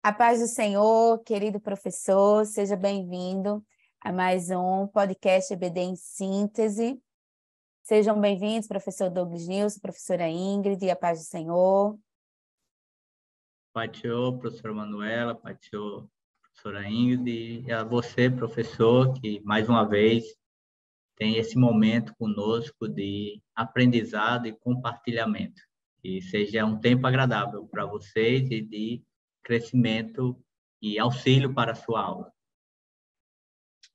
A paz do Senhor, querido professor, seja bem-vindo a mais um podcast EBD em Síntese. Sejam bem-vindos, professor Douglas Nilson, professora Ingrid, a paz do Senhor. Pai do Senhor, professora Manuela, Pai do Senhor, professora Ingrid, e a você, professor, que mais uma vez tem esse momento conosco de aprendizado e compartilhamento. Que seja um tempo agradável para vocês e de crescimento e auxílio para a sua aula.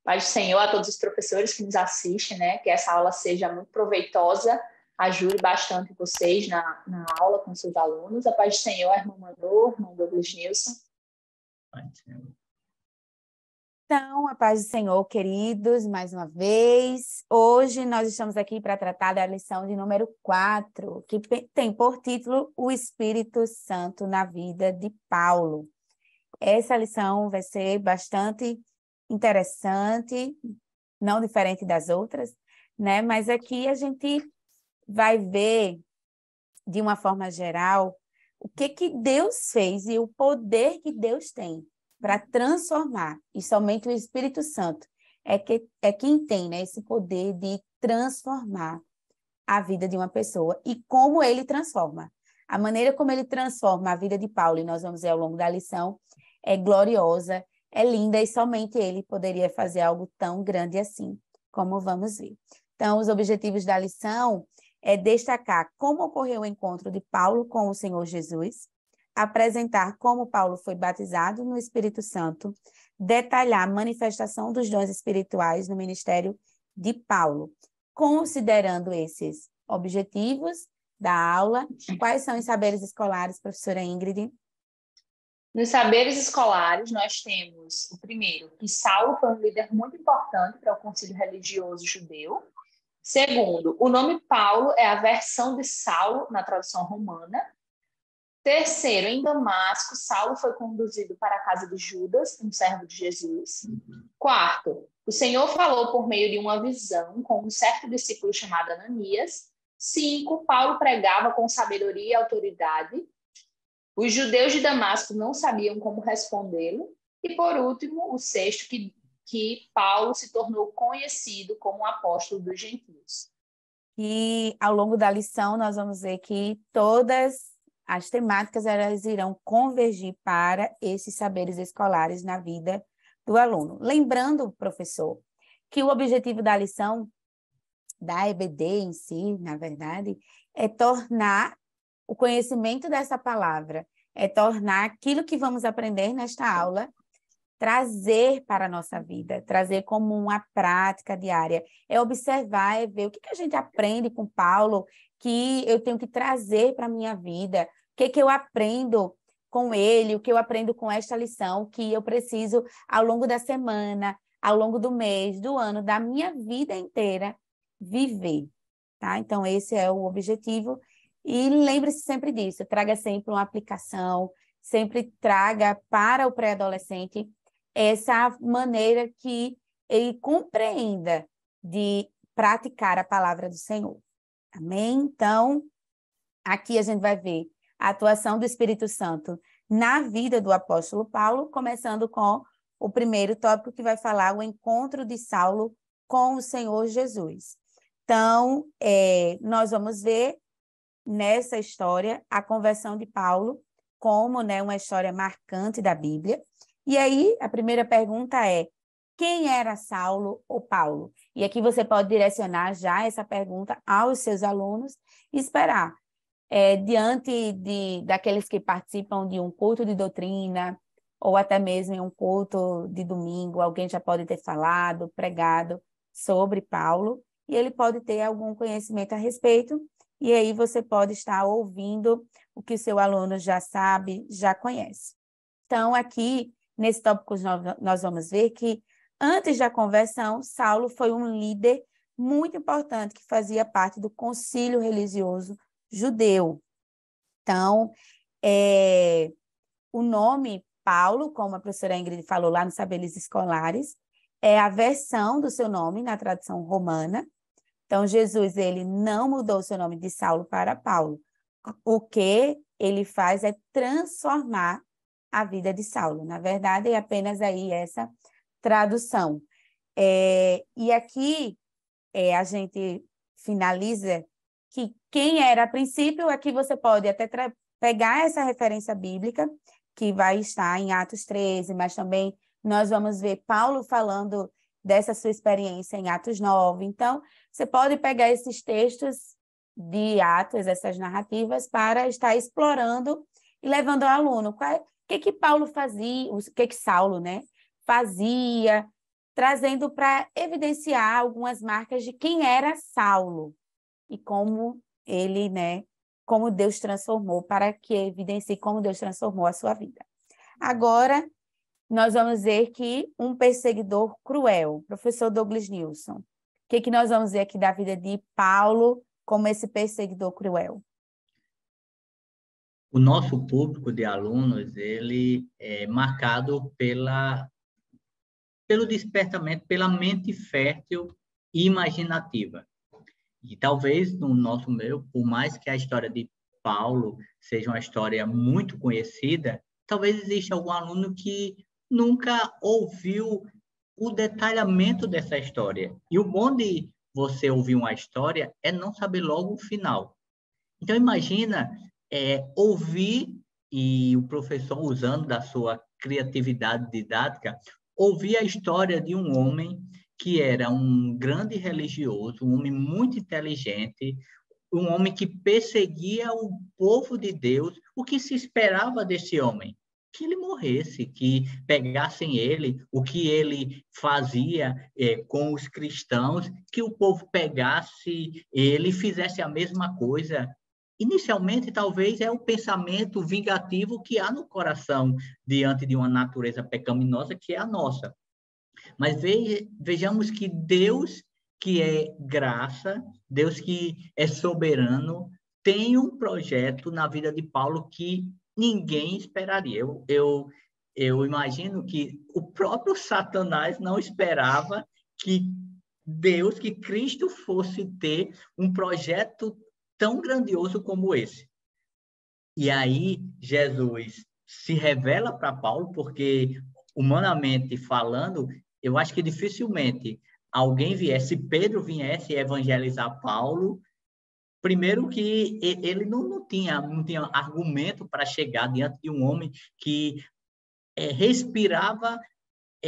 Pai do Senhor, a todos os professores que nos assistem, né? Que essa aula seja muito proveitosa, ajude bastante vocês na aula com seus alunos. A paz do Senhor, a irmã Manu, irmão Douglas Nilson. Pai do Senhor. Então, a paz do Senhor, queridos, mais uma vez. Hoje nós estamos aqui para tratar da lição de número 4, que tem por título O Espírito Santo na Vida de Paulo. Essa lição vai ser bastante interessante, não diferente das outras, né? Mas aqui a gente vai ver, de uma forma geral, o que Deus fez e o poder que Deus tem para transformar. E somente o Espírito Santo é quem tem, né, esse poder de transformar a vida de uma pessoa. E como ele transforma. A maneira como ele transforma a vida de Paulo, e nós vamos ver ao longo da lição, é gloriosa, é linda, e somente ele poderia fazer algo tão grande assim, como vamos ver. Então, os objetivos da lição é destacar como ocorreu o encontro de Paulo com o Senhor Jesus, apresentar como Paulo foi batizado no Espírito Santo, detalhar a manifestação dos dons espirituais no ministério de Paulo. Considerando esses objetivos da aula, quais são os saberes escolares, professora Ingrid? Nos saberes escolares, nós temos o primeiro, que Saulo foi um líder muito importante para o concílio religioso judeu. Segundo, o nome Paulo é a versão de Saulo na tradução romana. Terceiro, em Damasco, Saulo foi conduzido para a casa de Judas, um servo de Jesus. Quarto, o Senhor falou por meio de uma visão com um certo discípulo chamado Ananias. 5, Paulo pregava com sabedoria e autoridade. Os judeus de Damasco não sabiam como respondê-lo. E, por último, o sexto, que Paulo se tornou conhecido como o apóstolo dos gentios. E, ao longo da lição, nós vamos ver que todas as temáticas elas irão convergir para esses saberes escolares na vida do aluno. Lembrando, professor, que o objetivo da lição, da EBD em si, na verdade, é tornar o conhecimento dessa palavra, é tornar aquilo que vamos aprender nesta aula, trazer para a nossa vida, trazer como uma prática diária, é observar, é ver o que a gente aprende com Paulo, que eu tenho que trazer para a minha vida, o que eu aprendo com ele, o que eu aprendo com esta lição, que eu preciso, ao longo da semana, ao longo do mês, do ano, da minha vida inteira, viver, tá? Então, esse é o objetivo. E lembre-se sempre disso, traga sempre uma aplicação, sempre traga para o pré-adolescente essa maneira que ele compreenda de praticar a palavra do Senhor. Amém? Então, aqui a gente vai ver a atuação do Espírito Santo na vida do apóstolo Paulo, começando com o primeiro tópico que vai falar o encontro de Saulo com o Senhor Jesus. Então, nós vamos ver nessa história a conversão de Paulo como, né, uma história marcante da Bíblia. E aí, a primeira pergunta é: quem era Saulo ou Paulo? E aqui você pode direcionar já essa pergunta aos seus alunos e esperar. Diante daqueles que participam de um culto de doutrina, ou até mesmo em um culto de domingo, alguém já pode ter falado, pregado sobre Paulo, e ele pode ter algum conhecimento a respeito, e aí você pode estar ouvindo o que o seu aluno já sabe, já conhece. Então, aqui, nesse tópico, nós vamos ver que, antes da conversão, Saulo foi um líder muito importante que fazia parte do concílio religioso judeu. Então, o nome Paulo, como a professora Ingrid falou lá nos saberes escolares, é a versão do seu nome na tradução romana. Então, Jesus, ele não mudou seu nome de Saulo para Paulo. O que ele faz é transformar a vida de Saulo. Na verdade, é apenas aí essa tradução. E aqui a gente finaliza que quem era a princípio, aqui você pode até pegar essa referência bíblica, que vai estar em Atos 13, mas também nós vamos ver Paulo falando dessa sua experiência em Atos 9. Então, você pode pegar esses textos de Atos, essas narrativas, para estar explorando e levando ao aluno. O que Paulo fazia, o que Saulo, né, fazia, trazendo para evidenciar algumas marcas de quem era Saulo e como ele, né, como Deus transformou, para que evidencie como Deus transformou a sua vida. Agora, nós vamos ver que um perseguidor cruel, professor Douglas Nilson. O que nós vamos ver aqui da vida de Paulo como esse perseguidor cruel? O nosso público de alunos, ele é marcado pelo despertamento, pela mente fértil e imaginativa. E talvez no nosso meio, por mais que a história de Paulo seja uma história muito conhecida, talvez exista algum aluno que nunca ouviu o detalhamento dessa história. E o bom de você ouvir uma história é não saber logo o final. Então, imagina ouvir, e o professor, usando da sua criatividade didática, ouvir a história de um homem que era um grande religioso, um homem muito inteligente, um homem que perseguia o povo de Deus. O que se esperava desse homem? Que ele morresse, que pegassem ele, o que ele fazia com os cristãos, que o povo pegasse ele e fizesse a mesma coisa. Inicialmente, talvez, é o pensamento vingativo que há no coração diante de uma natureza pecaminosa que é a nossa. Mas vejamos que Deus, que é graça, Deus que é soberano, tem um projeto na vida de Paulo que ninguém esperaria. Eu imagino que o próprio Satanás não esperava que Deus, que Cristo fosse ter um projeto tão grandioso como esse. E aí Jesus se revela para Paulo, porque humanamente falando, eu acho que dificilmente alguém viesse, Pedro viesse evangelizar Paulo, primeiro que ele não tinha argumento para chegar diante de um homem que respirava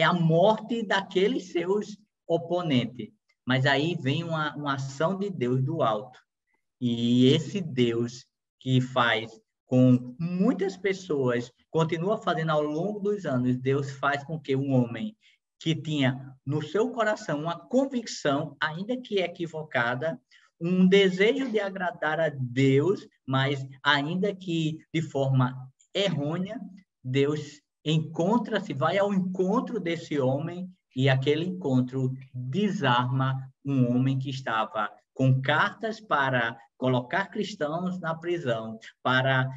a morte daqueles seus oponentes. Mas aí vem uma ação de Deus do alto. E esse Deus que faz com muitas pessoas, continua fazendo ao longo dos anos, Deus faz com que um homem que tinha no seu coração uma convicção, ainda que equivocada, um desejo de agradar a Deus, mas ainda que de forma errônea, Deus encontra-se, vai ao encontro desse homem, e aquele encontro desarma um homem que estava com cartas para colocar cristãos na prisão, para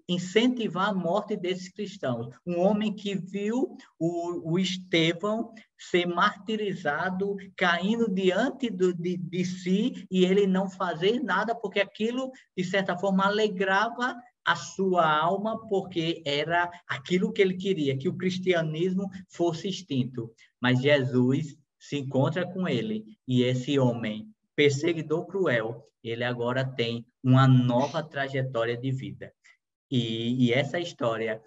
incentivar a morte desses cristãos. Um homem que viu o Estevão ser martirizado, caindo diante de si, e ele não fazer nada, porque aquilo, de certa forma, alegrava a sua alma, porque era aquilo que ele queria, que o cristianismo fosse extinto. Mas Jesus se encontra com ele, e esse homem, perseguidor cruel, ele agora tem uma nova trajetória de vida. E essa história,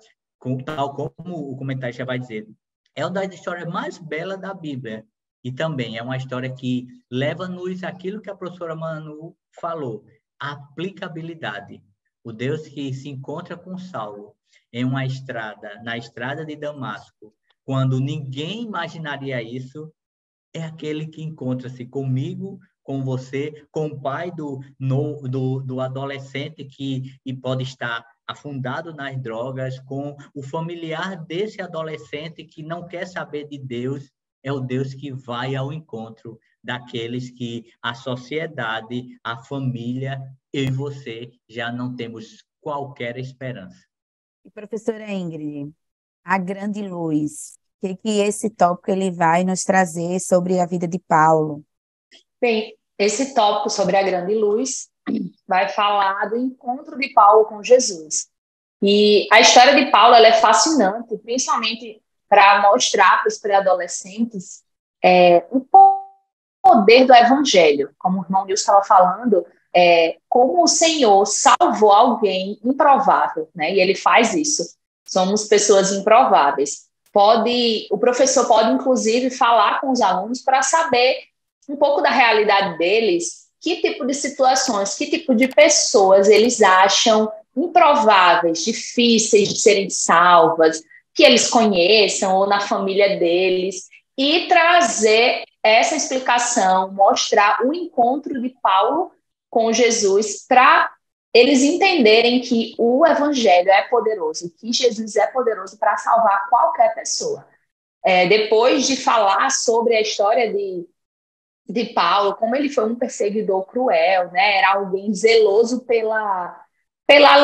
tal como o comentarista vai dizer, é uma das histórias mais belas da Bíblia. E também é uma história que leva-nos àquilo que a professora Manu falou, a aplicabilidade. O Deus que se encontra com Saulo em uma estrada, na estrada de Damasco, quando ninguém imaginaria isso, é aquele que encontra-se comigo, com você, com o pai do adolescente que pode estar afundado nas drogas, com o familiar desse adolescente que não quer saber de Deus. É o Deus que vai ao encontro daqueles que a sociedade, a família, eu e você já não temos qualquer esperança. E professora Ingrid, a grande luz, o que esse tópico ele vai nos trazer sobre a vida de Paulo? Bem, esse tópico sobre a grande luz vai falar do encontro de Paulo com Jesus. E a história de Paulo ela é fascinante, principalmente para mostrar para os pré-adolescentes o poder do evangelho. Como o irmão Nilson estava falando, como o Senhor salvou alguém improvável, né? E ele faz isso. Somos pessoas improváveis. O professor pode, inclusive, falar com os alunos para saber um pouco da realidade deles, que tipo de situações, que tipo de pessoas eles acham improváveis, difíceis de serem salvas, que eles conheçam ou na família deles, e trazer essa explicação, mostrar o encontro de Paulo com Jesus para eles entenderem que o evangelho é poderoso, que Jesus é poderoso para salvar qualquer pessoa. Depois de falar sobre a história de Paulo, como ele foi um perseguidor cruel, né? Era alguém zeloso pela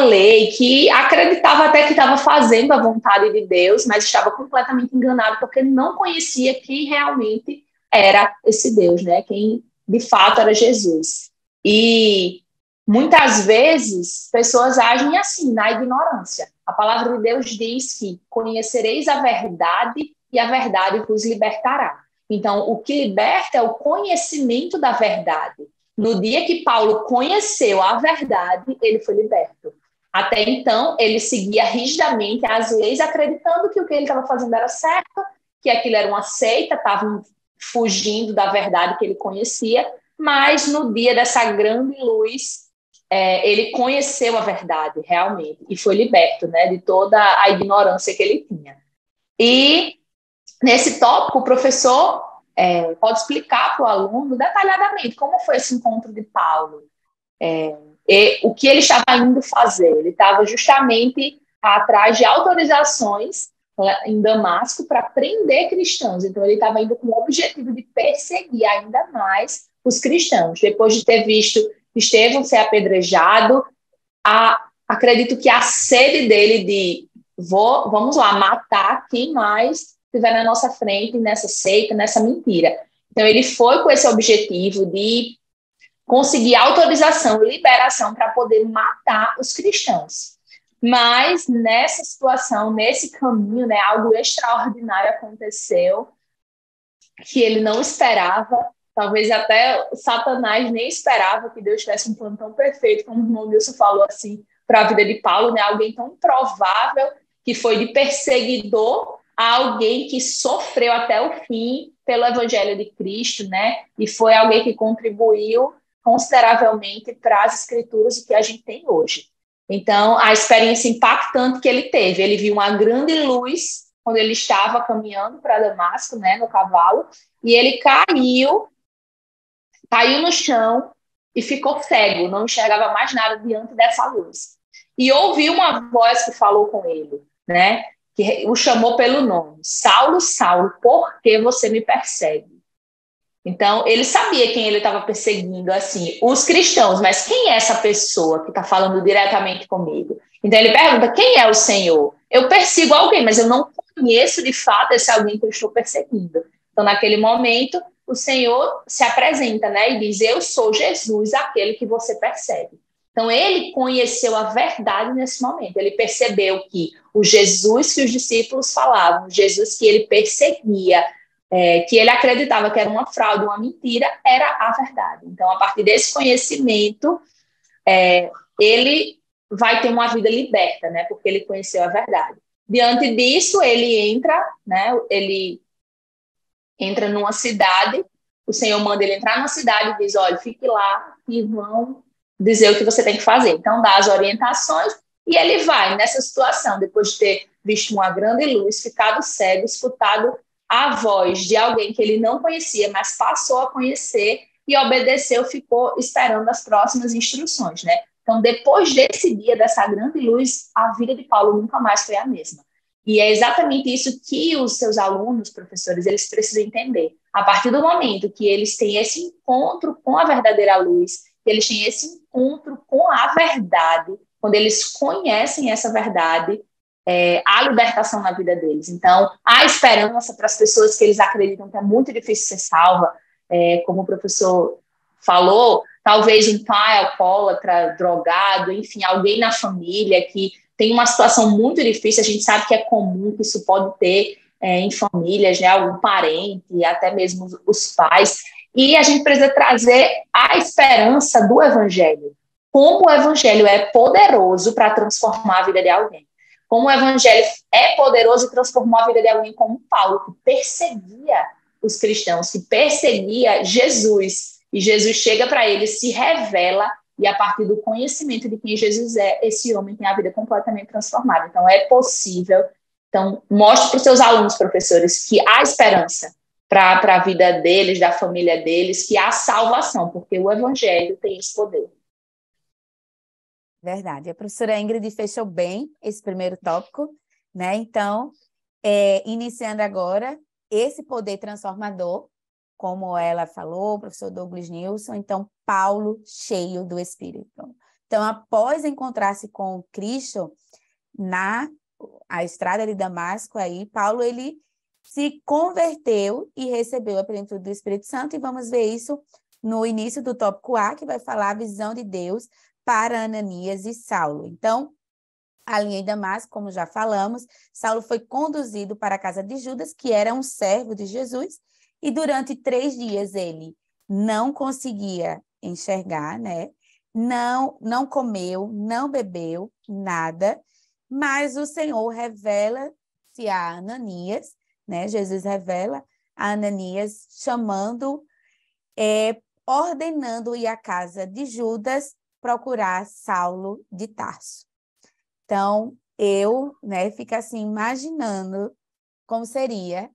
lei, que acreditava até que estava fazendo a vontade de Deus, mas estava completamente enganado, porque não conhecia quem realmente era esse Deus, né? Quem de fato era Jesus. E muitas vezes pessoas agem assim, na ignorância. A palavra de Deus diz que conhecereis a verdade e a verdade vos libertará. Então, o que liberta é o conhecimento da verdade. No dia que Paulo conheceu a verdade, ele foi liberto. Até então, ele seguia rigidamente as leis, acreditando que o que ele estava fazendo era certo, que aquilo era uma seita, estavam fugindo da verdade que ele conhecia, mas no dia dessa grande luz, ele conheceu a verdade, realmente, e foi liberto, né, de toda a ignorância que ele tinha. E nesse tópico, o professor pode explicar para o aluno detalhadamente como foi esse encontro de Paulo, e o que ele estava indo fazer. Ele estava justamente atrás de autorizações em Damasco para prender cristãos. Então, ele estava indo com o objetivo de perseguir ainda mais os cristãos. Depois de ter visto Estevão ser apedrejado, acredito que a sede dele de vamos lá, matar quem mais estiver na nossa frente, nessa seita, nessa mentira. Então, ele foi com esse objetivo de conseguir autorização e liberação para poder matar os cristãos. Mas, nessa situação, nesse caminho, né, algo extraordinário aconteceu que ele não esperava. Talvez até Satanás nem esperava que Deus tivesse um plano tão perfeito, como o irmão Nilson falou, assim, para a vida de Paulo, né? Alguém tão improvável, que foi de perseguidor a alguém que sofreu até o fim pelo Evangelho de Cristo, né? E foi alguém que contribuiu consideravelmente para as Escrituras o que a gente tem hoje. Então, a experiência impactante que ele teve, ele viu uma grande luz quando ele estava caminhando para Damasco, né, no cavalo, e ele caiu no chão e ficou cego, não enxergava mais nada diante dessa luz. E ouviu uma voz que falou com ele, né, que o chamou pelo nome: Saulo, Saulo, por que você me persegue? Então, ele sabia quem ele estava perseguindo, assim, os cristãos, mas quem é essa pessoa que está falando diretamente comigo? Então, ele pergunta: quem é o Senhor? Eu persigo alguém, mas eu não conheço de fato esse alguém que eu estou perseguindo. Então, naquele momento, o Senhor se apresenta, né, e diz: eu sou Jesus, aquele que você persegue. Então, ele conheceu a verdade nesse momento. Ele percebeu que o Jesus que os discípulos falavam, o Jesus que ele perseguia, que ele acreditava que era uma fraude, uma mentira, era a verdade. Então, a partir desse conhecimento, ele vai ter uma vida liberta, né, porque ele conheceu a verdade. Diante disso, ele entra numa cidade, o Senhor manda ele entrar numa cidade e diz: olha, fique lá e vão dizer o que você tem que fazer. Então, dá as orientações e ele vai nessa situação, depois de ter visto uma grande luz, ficado cego, escutado a voz de alguém que ele não conhecia, mas passou a conhecer e obedeceu, ficou esperando as próximas instruções, né? Então, depois desse dia, dessa grande luz, a vida de Paulo nunca mais foi a mesma. E é exatamente isso que os seus alunos, professores, eles precisam entender. A partir do momento que eles têm esse encontro com a verdadeira luz, que eles têm esse encontro com a verdade, quando eles conhecem essa verdade, há libertação na vida deles. Então, há esperança para as pessoas que eles acreditam que é muito difícil ser salva, como o professor falou, talvez um pai alcoólatra, drogado, enfim, alguém na família que tem uma situação muito difícil, a gente sabe que é comum que isso pode ter em famílias, né, algum parente, até mesmo os pais, e a gente precisa trazer a esperança do Evangelho. Como o Evangelho é poderoso para transformar a vida de alguém. Como o Evangelho é poderoso e transformou a vida de alguém como Paulo, que perseguia os cristãos, que perseguia Jesus. E Jesus chega para ele, se revela, e a partir do conhecimento de quem Jesus é, esse homem tem a vida completamente transformada. Então, é possível. Então, mostre para os seus alunos, professores, que há esperança para a vida deles, da família deles, que há salvação, porque o Evangelho tem esse poder. Verdade. A professora Ingrid fechou bem esse primeiro tópico, né? Então, iniciando agora esse poder transformador, como ela falou, o professor Douglas Nilson, então, Paulo cheio do Espírito. Então, após encontrar-se com Cristo na a estrada de Damasco, aí, Paulo, ele se converteu e recebeu a plenitude do Espírito Santo, e vamos ver isso no início do tópico A, que vai falar a visão de Deus para Ananias e Saulo. Então, ali em Damasco, como já falamos, Saulo foi conduzido para a casa de Judas, que era um servo de Jesus, e durante 3 dias ele não conseguia enxergar, né? Não comeu, não bebeu nada, mas o Senhor revela-se a Ananias, né? Jesus revela a Ananias, ordenando ir à casa de Judas procurar Saulo de Tarso. Então, fico assim, imaginando como seria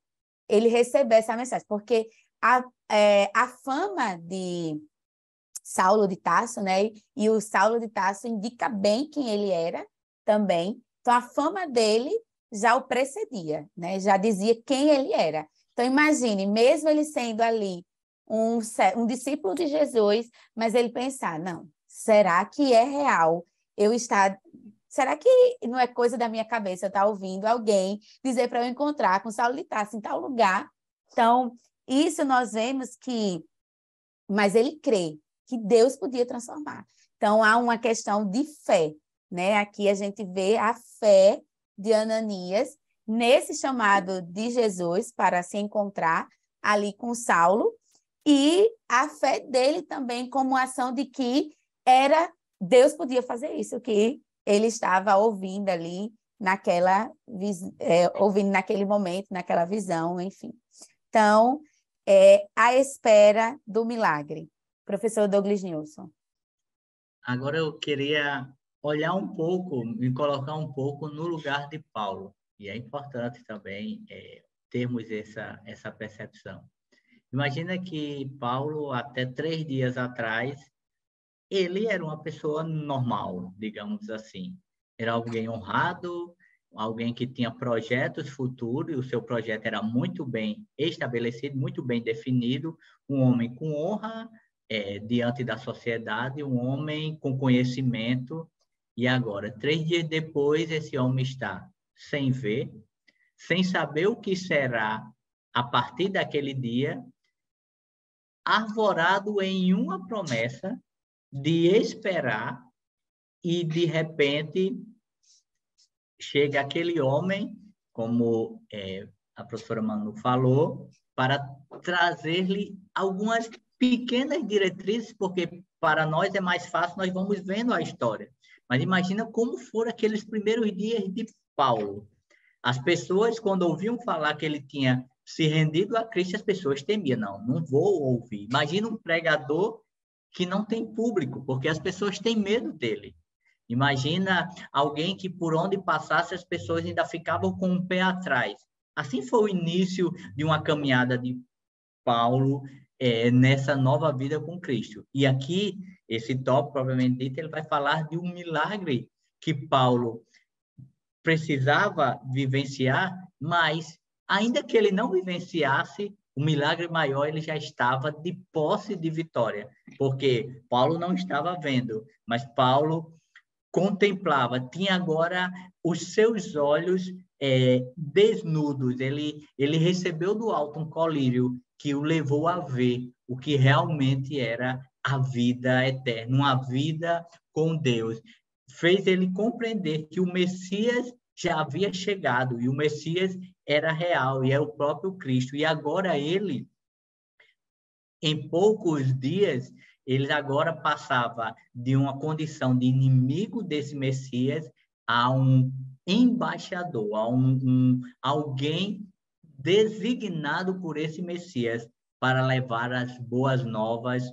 ele receber essa mensagem, porque a fama de Saulo de Tarso, né, e o Saulo de Tarso indica bem quem ele era também, então a fama dele já o precedia, né, já dizia quem ele era. Então, imagine, mesmo ele sendo ali um discípulo de Jesus, mas ele pensar, não, será que é real será que não é coisa da minha cabeça eu estar ouvindo alguém dizer para eu encontrar com Saulo de Tarso em tal lugar? Então, isso nós vemos mas ele crê que Deus podia transformar. Então, há uma questão de fé, né? Aqui a gente vê a fé de Ananias nesse chamado de Jesus para se encontrar ali com Saulo, e a fé dele também como ação de que Deus podia fazer isso, que ele estava ouvindo ali ouvindo naquele momento, naquela visão, enfim. Então, a espera do milagre. Professor Douglas Nilson. Agora eu queria olhar um pouco, me colocar um pouco no lugar de Paulo. E é importante também termos essa percepção. Imagina que Paulo, até 3 dias atrás, ele era uma pessoa normal, digamos assim. Era alguém honrado, alguém que tinha projetos futuros, o seu projeto era muito bem estabelecido, muito bem definido, um homem com honra diante da sociedade, um homem com conhecimento. E agora, 3 dias depois, esse homem está sem ver, sem saber o que será a partir daquele dia, arvorado em uma promessa de esperar, e de repente chega aquele homem, como a professora Manu falou, para trazer-lhe algumas pequenas diretrizes, porque para nós é mais fácil, nós vamos vendo a história. Mas imagina como foram aqueles primeiros dias de Paulo. As pessoas, quando ouviam falar que ele tinha se rendido a Cristo, as pessoas temiam. Não vou ouvir. Imagina um pregador que não tem público, porque as pessoas têm medo dele. Imagina alguém que por onde passasse as pessoas ainda ficavam com um pé atrás. Assim foi o início de uma caminhada de Paulo nessa nova vida com Cristo. E aqui, esse tópico, provavelmente dito, ele vai falar de um milagre que Paulo precisava vivenciar, mas ainda que ele não vivenciasse, o milagre maior ele já estava de posse de vitória, porque Paulo não estava vendo, mas Paulo contemplava, tinha agora os seus olhos desnudos, ele recebeu do alto um colírio que o levou a ver o que realmente era a vida eterna, uma vida com Deus. fez ele compreender que o Messias já havia chegado, e o Messias era real, e é o próprio Cristo. E agora ele, em poucos dias, ele agora passava de uma condição de inimigo desse Messias a um embaixador, a alguém designado por esse Messias para levar as boas novas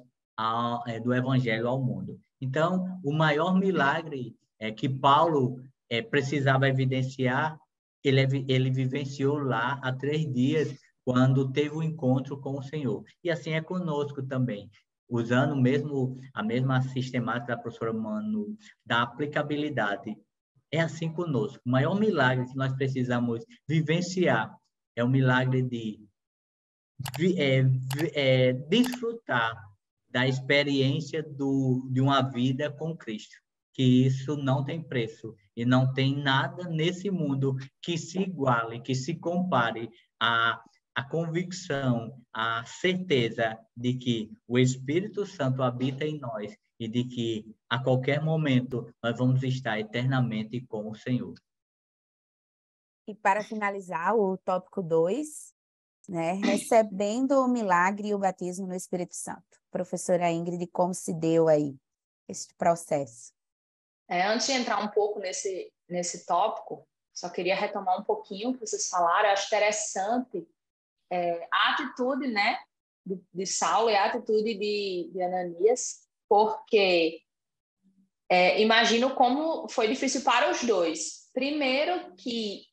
do Evangelho ao mundo. Então, o maior milagre que Paulo precisava evidenciar, ele vivenciou lá há 3 dias, quando teve o encontro com o Senhor. E assim é conosco também, usando mesmo a mesma sistemática da professora Manu, da aplicabilidade. É assim conosco. O maior milagre que nós precisamos vivenciar é o milagre de desfrutar da experiência de uma vida com Cristo, que isso não tem preço e não tem nada nesse mundo que se iguale, que se compare a convicção, a certeza de que o Espírito Santo habita em nós e de que a qualquer momento nós vamos estar eternamente com o Senhor. E para finalizar, o tópico 2, né, recebendo o milagre e o batismo no Espírito Santo. Professora Ingrid, como se deu aí esse processo? Antes de entrar um pouco nesse tópico, só queria retomar um pouquinho o que vocês falaram. Eu acho interessante a atitude, né, de Saulo e a atitude de Ananias, porque imagino como foi difícil para os dois. Primeiro que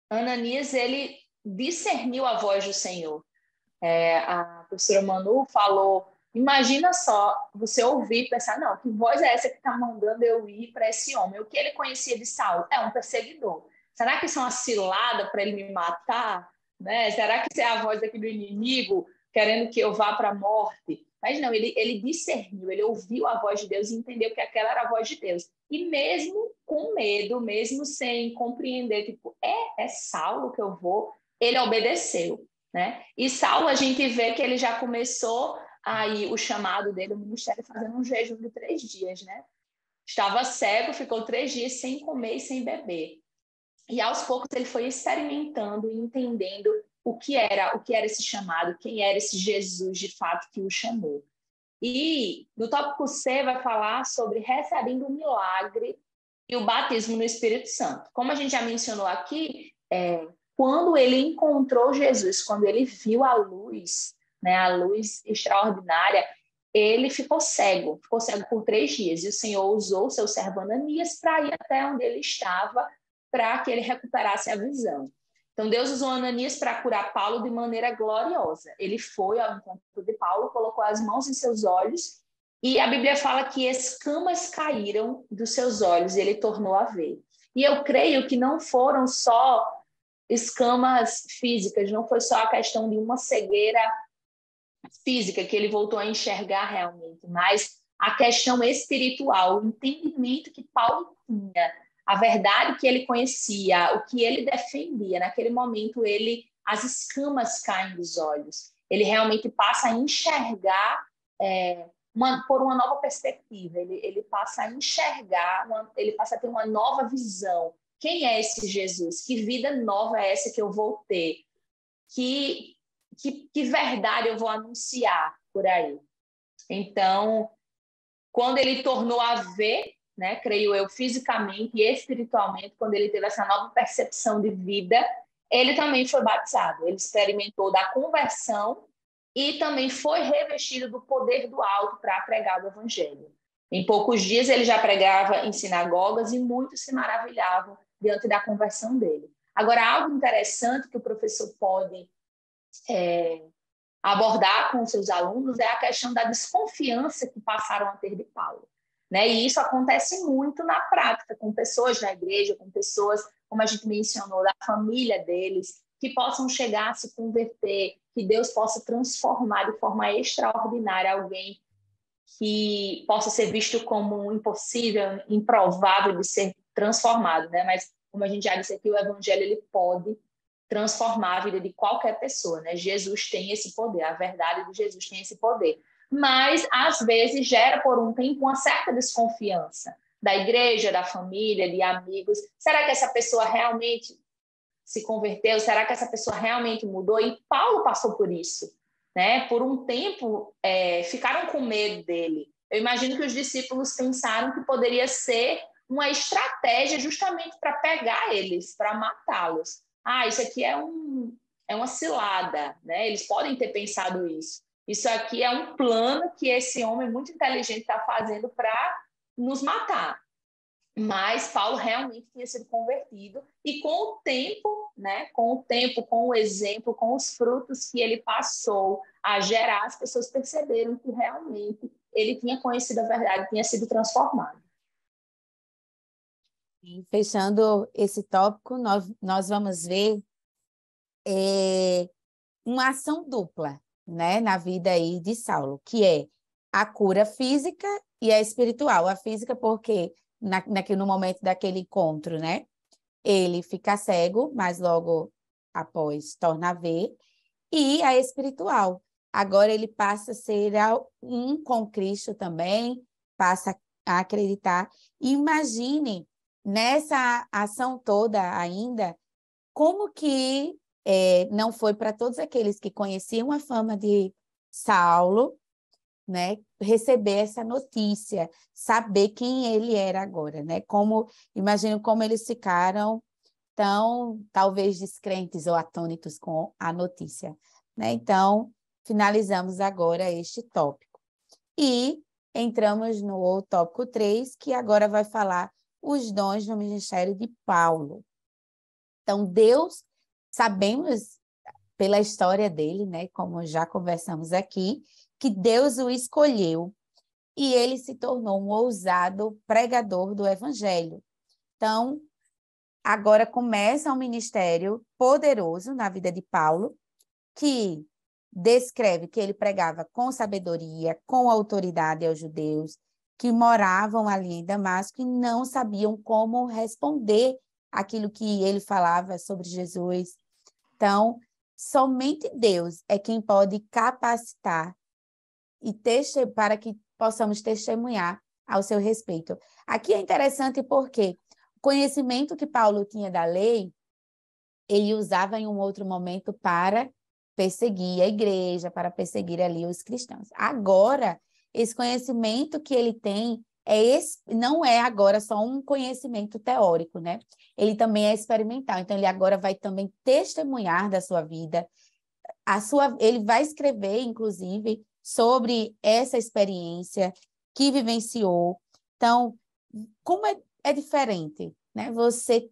Ananias, ele discerniu a voz do Senhor. A professora Manu falou, imagina só, você ouvir e pensar, não, que voz é essa que está mandando eu ir para esse homem? O que ele conhecia de Saulo? É um perseguidor. Será que isso é uma cilada para ele me matar? Né? Será que isso é a voz aqui do inimigo querendo que eu vá para a morte? Mas não, ele discerniu, ele ouviu a voz de Deus e entendeu que aquela era a voz de Deus. E mesmo com medo, mesmo sem compreender, tipo, é Saulo que eu vou, ele obedeceu, né? E Saulo, a gente vê que ele já começou aí o chamado dele, o ministério, fazendo um jejum de 3 dias, né? Estava cego, ficou 3 dias sem comer e sem beber. E aos poucos ele foi experimentando e entendendo o que era esse chamado, quem era esse Jesus de fato que o chamou. E no tópico C vai falar sobre recebendo o milagre e o batismo no Espírito Santo. Como a gente já mencionou aqui, quando ele encontrou Jesus, quando ele viu a luz, né, a luz extraordinária, ele ficou cego por 3 dias. E o Senhor usou o seu servo Ananias para ir até onde ele estava, para que ele recuperasse a visão. Então, Deus usou Ananias para curar Paulo de maneira gloriosa. Ele foi ao encontro de Paulo, colocou as mãos em seus olhos, e a Bíblia fala que escamas caíram dos seus olhos e ele tornou a ver. E eu creio que não foram só escamas físicas, não foi só a questão de uma cegueira física que ele voltou a enxergar realmente, mas a questão espiritual, o entendimento que Paulo tinha, a verdade que ele conhecia, o que ele defendia. Naquele momento, as escamas caem dos olhos. Ele realmente passa a enxergar por uma nova perspectiva. Ele passa a enxergar, ele passa a ter uma nova visão. Quem é esse Jesus? Que vida nova é essa que eu vou ter? Que verdade eu vou anunciar por aí? Então, quando ele tornou a ver, né, creio eu, fisicamente e espiritualmente, quando ele teve essa nova percepção de vida, ele também foi batizado. Ele experimentou da conversão e também foi revestido do poder do alto para pregar o evangelho. Em poucos dias ele já pregava em sinagogas e muitos se maravilhavam diante da conversão dele. Agora, algo interessante que o professor pode abordar com os seus alunos é a questão da desconfiança que passaram a ter de Paulo. Né? E isso acontece muito na prática, com pessoas na igreja, com pessoas, como a gente mencionou, da família deles, que possam chegar a se converter, que Deus possa transformar de forma extraordinária alguém que possa ser visto como impossível, improvável de ser transformado. Né? Mas, como a gente já disse aqui, o evangelho ele pode transformar a vida de qualquer pessoa. Né? Jesus tem esse poder, a verdade de Jesus tem esse poder. Mas, às vezes, gera por um tempo uma certa desconfiança. da igreja, da família, de amigos. Será que essa pessoa realmente se converteu? Será que essa pessoa realmente mudou? E Paulo passou por isso, né? Por um tempo, ficaram com medo dele. Eu imagino que os discípulos pensaram que poderia ser uma estratégia justamente para pegar eles, para matá-los. Isso aqui é uma cilada, né? Eles podem ter pensado isso. Isso aqui é um plano que esse homem muito inteligente está fazendo para nos matar. Mas Paulo realmente tinha sido convertido e com o tempo, né? Com o exemplo, com os frutos que ele passou a gerar, as pessoas perceberam que realmente ele tinha conhecido a verdade, tinha sido transformado. E fechando esse tópico, nós vamos ver uma ação dupla, né, na vida aí de Saulo, que é a cura física e a espiritual. A física porque no momento daquele encontro, né, ele fica cego, mas logo após torna a ver, e a espiritual. Agora ele passa a ser um com Cristo também, passa a acreditar. Imagine nessa ação toda ainda, como que não foi para todos aqueles que conheciam a fama de Saulo, né, receber essa notícia, saber quem ele era agora, né? Imagino como eles ficaram tão, talvez, descrentes ou atônitos com a notícia, né? Então, finalizamos agora este tópico. E entramos no tópico 3, que agora vai falar os dons no ministério de Paulo. Então, Deus, sabemos pela história dele, né, como já conversamos aqui, que Deus o escolheu e ele se tornou um ousado pregador do evangelho. Então, agora começa um ministério poderoso na vida de Paulo, que descreve que ele pregava com sabedoria, com autoridade aos judeus, que moravam ali em Damasco e não sabiam como responder aquilo que ele falava sobre Jesus. Então, somente Deus é quem pode capacitar para que possamos testemunhar ao seu respeito. Aqui é interessante porque o conhecimento que Paulo tinha da lei, ele usava em um outro momento para perseguir a igreja, para perseguir ali os cristãos. Agora, esse conhecimento que ele tem não é agora só um conhecimento teórico, né? Ele também é experimental. Então, ele agora vai também testemunhar da sua vida. Ele vai escrever, inclusive, sobre essa experiência que vivenciou. Então, como é diferente, né? Você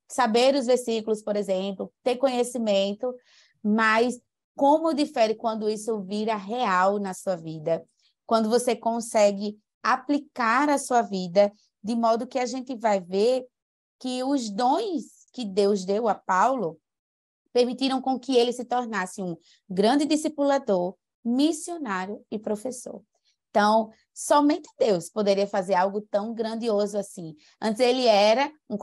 saber os versículos, por exemplo, ter conhecimento, mas como difere quando isso vira real na sua vida, quando você consegue aplicar a sua vida, de modo que a gente vai ver que os dons que Deus deu a Paulo permitiram com que ele se tornasse um grande discipulador, missionário e professor. Então, somente Deus poderia fazer algo tão grandioso assim. Antes ele era um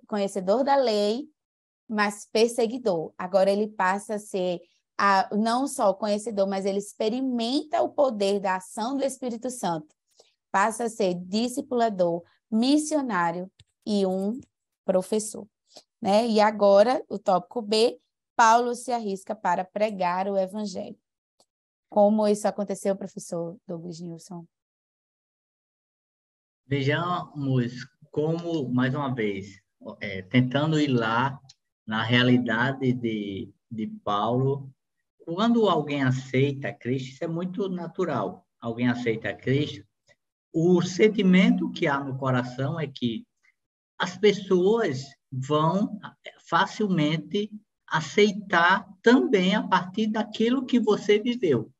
conhecedor da lei, mas perseguidor. Agora ele passa a ser não só conhecedor, mas ele experimenta o poder da ação do Espírito Santo. Passa a ser discipulador, missionário e um professor, né? E agora, o tópico B, Paulo se arrisca para pregar o evangelho. Como isso aconteceu, professor Douglas Nilson? Vejamos como, mais uma vez, tentando ir lá na realidade de Paulo, quando alguém aceita Cristo, isso é muito natural. Alguém aceita Cristo, o sentimento que há no coração é que as pessoas vão facilmente aceitar também a partir daquilo que você viveu.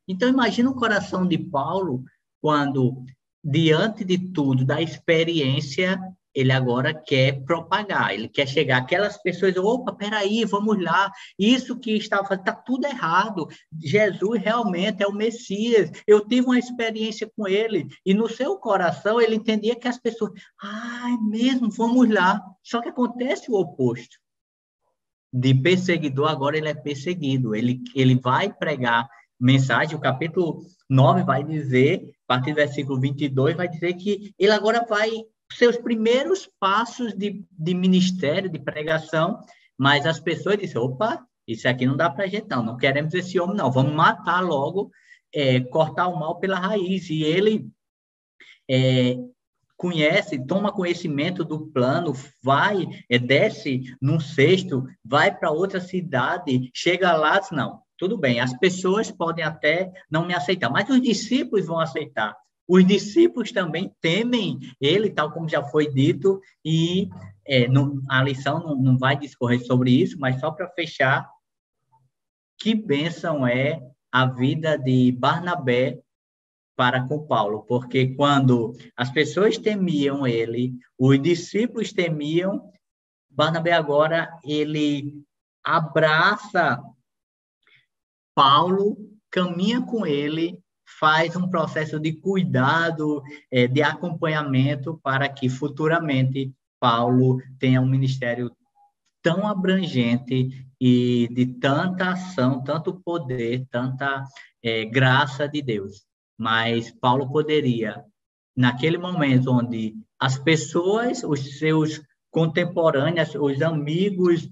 Então, imagina o coração de Paulo quando, diante de tudo, da experiência, ele agora quer propagar, ele quer chegar àquelas pessoas, opa, peraí, vamos lá, isso que estava fazendo, está tudo errado, Jesus realmente é o Messias, eu tive uma experiência com ele, e no seu coração ele entendia que as pessoas, é mesmo, vamos lá, só que acontece o oposto. De perseguidor, agora ele é perseguido, ele vai pregar, mensagem, o capítulo 9 vai dizer, a partir do versículo 22, vai dizer que ele agora vai seus primeiros passos de ministério, de pregação, mas as pessoas dizem, opa, isso aqui não dá para a gente não queremos esse homem não, vamos matar logo, cortar o mal pela raiz. E ele toma conhecimento do plano, vai, desce num cesto, vai para outra cidade, chega lá, diz, não, tudo bem, as pessoas podem até não me aceitar, mas os discípulos vão aceitar. Os discípulos também temem ele, tal como já foi dito, e a lição não vai discorrer sobre isso, mas só para fechar, que bênção é a vida de Barnabé para com Paulo, porque quando as pessoas temiam ele, os discípulos temiam, Barnabé agora, ele abraça Paulo, caminha com ele, faz um processo de cuidado, de acompanhamento, para que futuramente Paulo tenha um ministério tão abrangente e de tanta ação, tanto poder, tanta graça de Deus. Mas Paulo poderia, naquele momento onde as pessoas, os seus contemporâneos, os amigos,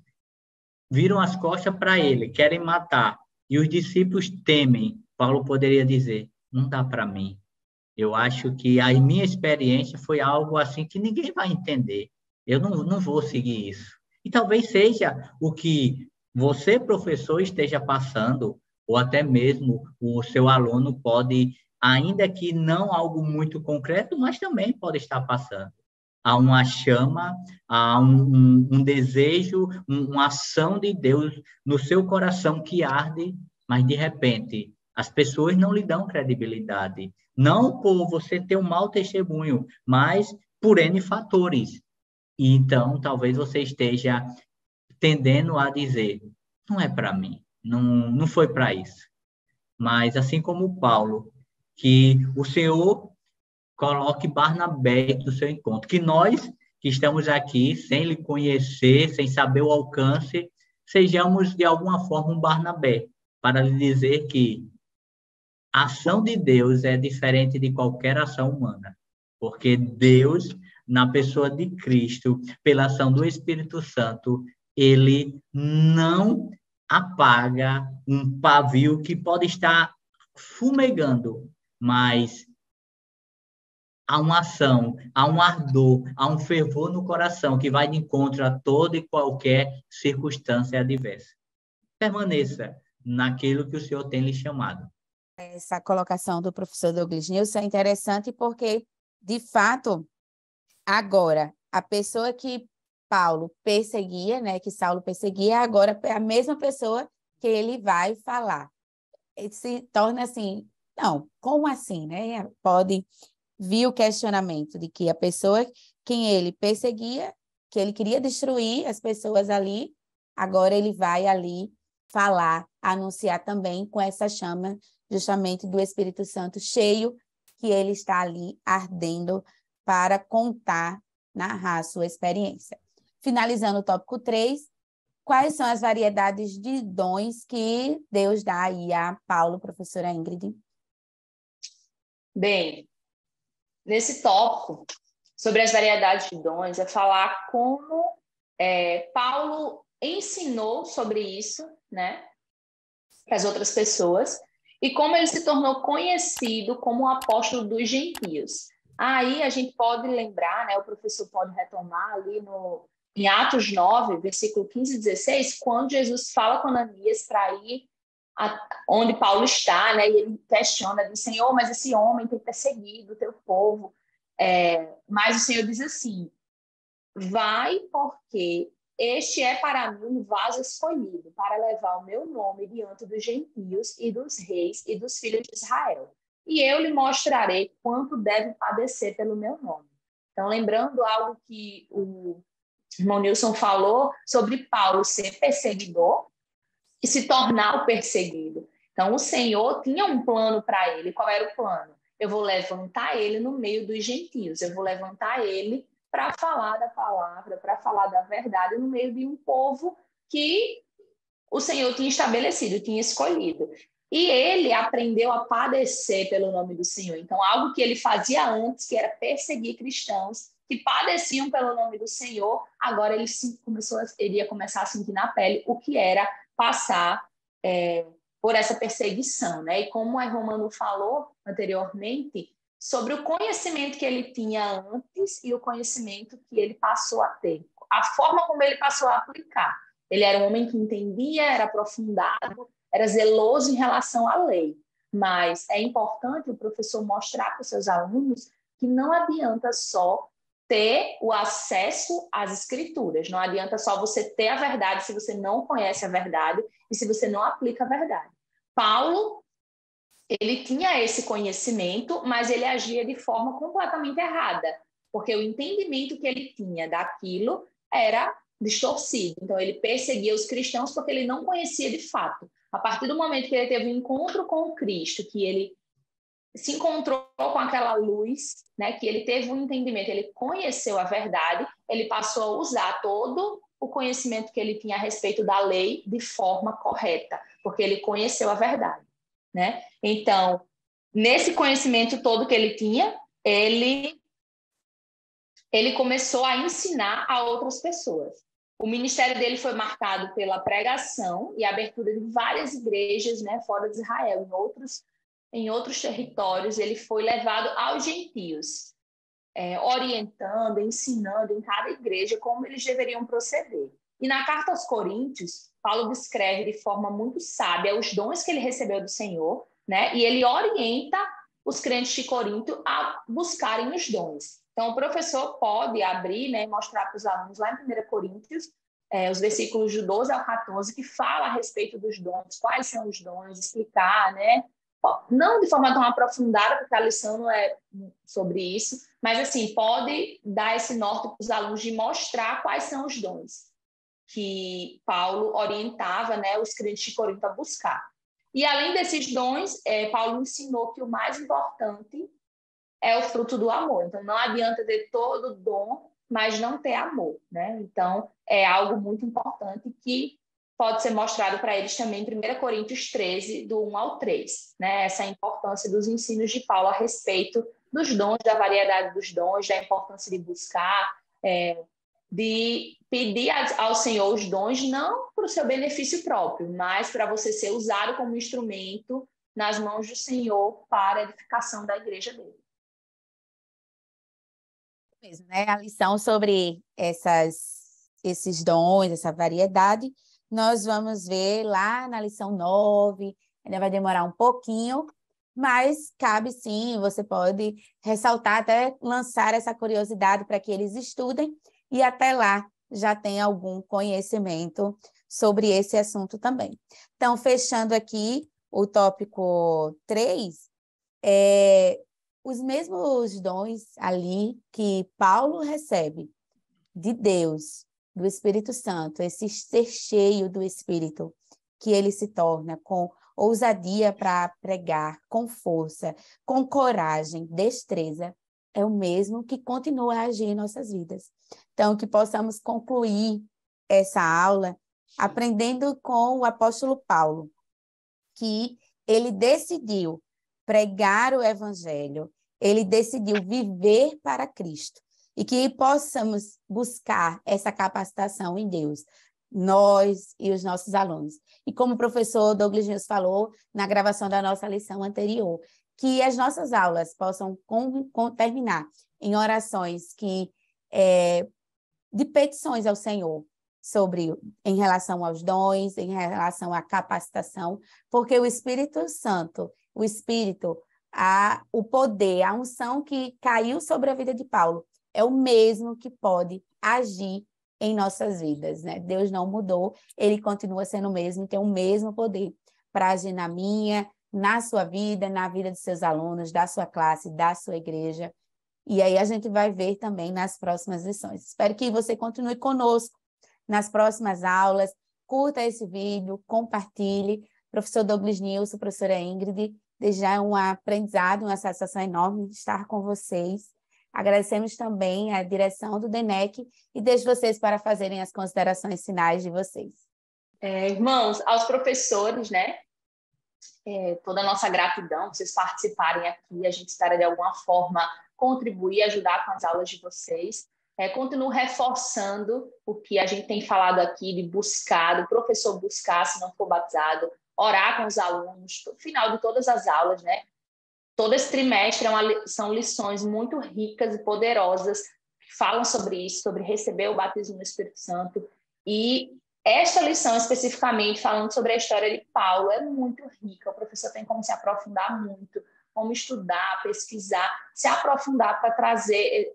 viram as costas para ele, querem matar, e os discípulos temem, Paulo poderia dizer, não dá para mim. Eu acho que a minha experiência foi algo assim que ninguém vai entender. Eu não vou seguir isso. E talvez seja o que você, professor, esteja passando, ou até mesmo o seu aluno pode, ainda que não algo muito concreto, mas também pode estar passando. Há uma chama, há um desejo, uma ação de Deus no seu coração que arde, mas de repente as pessoas não lhe dão credibilidade. Não por você ter um mau testemunho, mas por N fatores. E então, talvez você esteja tendendo a dizer, não é para mim, não foi para isso. Mas assim como Paulo, que o Senhor coloque Barnabé do seu encontro, que nós que estamos aqui, sem lhe conhecer, sem saber o alcance, sejamos de alguma forma um Barnabé, para lhe dizer que a ação de Deus é diferente de qualquer ação humana, porque Deus, na pessoa de Cristo, pela ação do Espírito Santo, ele não apaga um pavio que pode estar fumegando, mas há uma ação, há um ardor, há um fervor no coração que vai de encontro a toda e qualquer circunstância adversa. Permaneça naquilo que o Senhor tem lhe chamado. Essa colocação do professor Douglas Nilson é interessante porque, de fato, agora, a pessoa que Paulo perseguia, né, que Saulo perseguia, agora é a mesma pessoa que ele vai falar. Ele se torna assim, não, como assim, né? Pode vir o questionamento de que a pessoa quem ele perseguia, que ele queria destruir as pessoas ali, agora ele vai ali falar, anunciar também com essa chama justamente do Espírito Santo cheio, que ele está ali ardendo para contar, narrar a sua experiência. Finalizando o tópico 3, quais são as variedades de dons que Deus dá aí a Paulo, professora Ingrid? Bem, nesse tópico, sobre as variedades de dons, é falar como Paulo ensinou sobre isso, né, para as outras pessoas, e como ele se tornou conhecido como o apóstolo dos gentios. Aí a gente pode lembrar, né, o professor pode retomar ali em Atos 9, versículo 15 e 16, quando Jesus fala com Ananias para ir onde Paulo está, né, e ele questiona, diz, Senhor, mas esse homem tem perseguido o teu povo. Mas o Senhor diz assim, vai porque este é para mim um vaso escolhido para levar o meu nome diante dos gentios e dos reis e dos filhos de Israel. E eu lhe mostrarei quanto deve padecer pelo meu nome. Então, lembrando algo que o irmão Nilson falou sobre Paulo ser perseguidor e se tornar o perseguido. Então, o Senhor tinha um plano para ele. Qual era o plano? Eu vou levantar ele no meio dos gentios. Eu vou levantar ele para falar da palavra, para falar da verdade no meio de um povo que o Senhor tinha estabelecido, tinha escolhido. E ele aprendeu a padecer pelo nome do Senhor. Então, algo que ele fazia antes, que era perseguir cristãos que padeciam pelo nome do Senhor, agora ele ia começar a sentir na pele o que era passar por essa perseguição, né? E como a Romano falou anteriormente, sobre o conhecimento que ele tinha antes e o conhecimento que ele passou a ter, a forma como ele passou a aplicar. Ele era um homem que entendia, era aprofundado, era zeloso em relação à lei, mas é importante o professor mostrar para os seus alunos que não adianta só ter o acesso às escrituras, não adianta só você ter a verdade se você não conhece a verdade e se você não aplica a verdade. Paulo, ele tinha esse conhecimento, mas ele agia de forma completamente errada, porque o entendimento que ele tinha daquilo era distorcido. Então, ele perseguia os cristãos porque ele não conhecia de fato. A partir do momento que ele teve um encontro com o Cristo, que ele se encontrou com aquela luz, né, que ele teve um entendimento, ele conheceu a verdade, ele passou a usar todo o conhecimento que ele tinha a respeito da lei de forma correta, porque ele conheceu a verdade, né? Então, nesse conhecimento todo que ele tinha, ele começou a ensinar a outras pessoas. O ministério dele foi marcado pela pregação e abertura de várias igrejas, né, fora de Israel, em outros territórios. Ele foi levado aos gentios, orientando, ensinando em cada igreja como eles deveriam proceder. E na carta aos Coríntios, Paulo descreve de forma muito sábia os dons que ele recebeu do Senhor, né, e ele orienta os crentes de Corinto a buscarem os dons. Então, o professor pode abrir, né, e mostrar para os alunos lá em 1 Coríntios, os versículos de 12 ao 14, que fala a respeito dos dons, quais são os dons, explicar, né? Não de forma tão aprofundada, porque a lição não é sobre isso, mas, assim, pode dar esse norte para os alunos de mostrar quais são os dons que Paulo orientava, né, os crentes de Corinto a buscar. E, além desses dons, Paulo ensinou que o mais importante é o fruto do amor. Então, não adianta ter todo dom, mas não ter amor, né? Então, é algo muito importante que pode ser mostrado para eles também em 1 Coríntios 13, do 1 ao 3, né? Essa é a importância dos ensinos de Paulo a respeito dos dons, da variedade dos dons, da importância de buscar, de pedir ao Senhor os dons, não para o seu benefício próprio, mas para você ser usado como instrumento nas mãos do Senhor para a edificação da igreja dele. Mesmo, né? A lição sobre esses dons, essa variedade, nós vamos ver lá na lição 9, ainda vai demorar um pouquinho, mas cabe sim, você pode ressaltar, até lançar essa curiosidade para que eles estudem e até lá já tem algum conhecimento sobre esse assunto também. Então, fechando aqui o tópico 3, os mesmos dons ali que Paulo recebe de Deus, do Espírito Santo, esse ser cheio do Espírito, que ele se torna com ousadia para pregar, com força, com coragem, destreza, é o mesmo que continua a agir em nossas vidas. Então, que possamos concluir essa aula aprendendo com o apóstolo Paulo, que ele decidiu pregar o evangelho, ele decidiu viver para Cristo e que possamos buscar essa capacitação em Deus, nós e os nossos alunos. E como o professor Douglas News falou na gravação da nossa lição anterior, que as nossas aulas possam terminar em orações de petições ao Senhor, em relação aos dons, em relação à capacitação, porque o Espírito Santo, o Espírito, o poder, a unção que caiu sobre a vida de Paulo, é o mesmo que pode agir em nossas vidas, né? Deus não mudou, ele continua sendo o mesmo, tem o mesmo poder para agir na sua vida, na vida dos seus alunos, da sua classe, da sua igreja. E aí a gente vai ver também nas próximas lições. Espero que você continue conosco nas próximas aulas, curta esse vídeo, compartilhe. Professor Douglas Nilson, professora Ingrid, desde já é um aprendizado, uma satisfação enorme de estar com vocês. Agradecemos também a direção do DENEC e deixo vocês para fazerem as considerações finais de vocês. Irmãos, aos professores, né? toda a nossa gratidão por vocês participarem aqui. A gente espera, de alguma forma, contribuir, ajudar com as aulas de vocês. Continuo reforçando o que a gente tem falado aqui, de buscar, do professor buscar, se não for batizado, orar com os alunos, no final de todas as aulas, né? Todo esse trimestre são lições muito ricas e poderosas que falam sobre isso, sobre receber o batismo no Espírito Santo. E esta lição, especificamente, falando sobre a história de Paulo, é muito rica. O professor tem como se aprofundar muito, como estudar, pesquisar, se aprofundar para trazer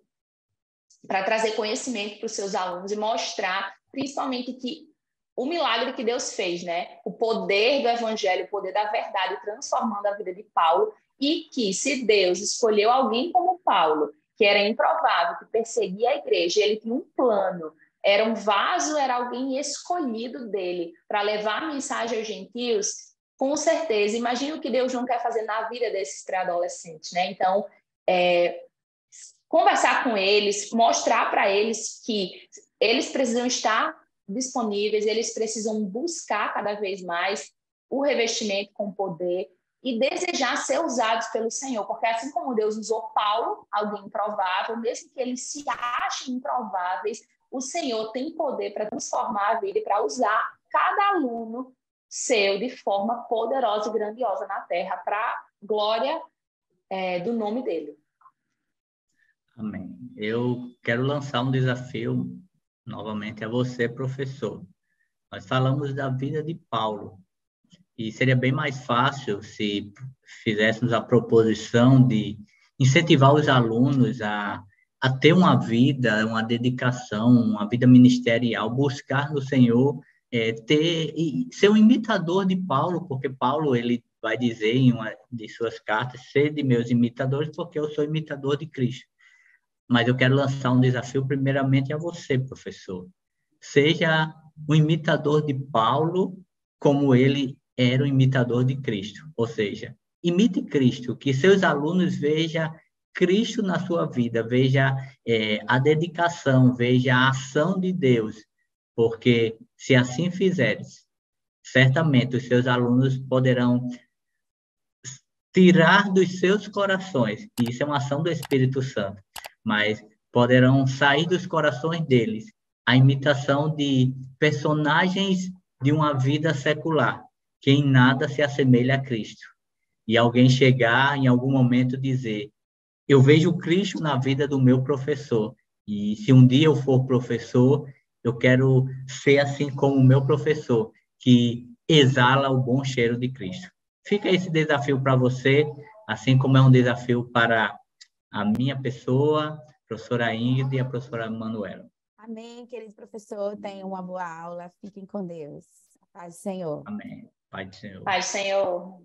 conhecimento para os seus alunos e mostrar, principalmente, que o milagre que Deus fez, né? O poder do evangelho, o poder da verdade, transformando a vida de Paulo, e que, se Deus escolheu alguém como Paulo, que era improvável, que perseguia a igreja, ele tinha um plano, era um vaso, era alguém escolhido dele para levar a mensagem aos gentios, com certeza. Imagina o que Deus não quer fazer na vida desses pré-adolescentes, né? Então, conversar com eles, mostrar para eles que eles precisam estar disponíveis, eles precisam buscar cada vez mais o revestimento com poder e desejar ser usados pelo Senhor, porque assim como Deus usou Paulo, alguém improvável, mesmo que eles se achem improváveis, o Senhor tem poder para transformar a vida e para usar cada aluno seu de forma poderosa e grandiosa na terra, para a glória do nome dele. Amém. Eu quero lançar um desafio novamente a você, professor. Nós falamos da vida de Paulo e seria bem mais fácil se fizéssemos a proposição de incentivar os alunos a ter uma vida, uma dedicação, uma vida ministerial, buscar no Senhor, ser um imitador de Paulo, porque Paulo ele vai dizer em uma de suas cartas, sede meus imitadores, porque eu sou imitador de Cristo. Mas eu quero lançar um desafio primeiramente a você, professor. Seja um imitador de Paulo como ele era o imitador de Cristo. Ou seja, imite Cristo, que seus alunos vejam Cristo na sua vida, veja a dedicação, veja a ação de Deus. Porque se assim fizeres, certamente os seus alunos poderão tirar dos seus corações, e isso é uma ação do Espírito Santo, mas poderão sair dos corações deles a imitação de personagens de uma vida secular, que em nada se assemelha a Cristo. E alguém chegar em algum momento dizer, eu vejo Cristo na vida do meu professor, e se um dia eu for professor, eu quero ser assim como o meu professor, que exala o bom cheiro de Cristo. Fica esse desafio para você, assim como é um desafio para a minha pessoa, a professora Ingrid e a professora Manuela. Amém, querido professor. Tenham uma boa aula. Fiquem com Deus. Paz do Senhor. Amém. Pai do Senhor. Pai do Senhor.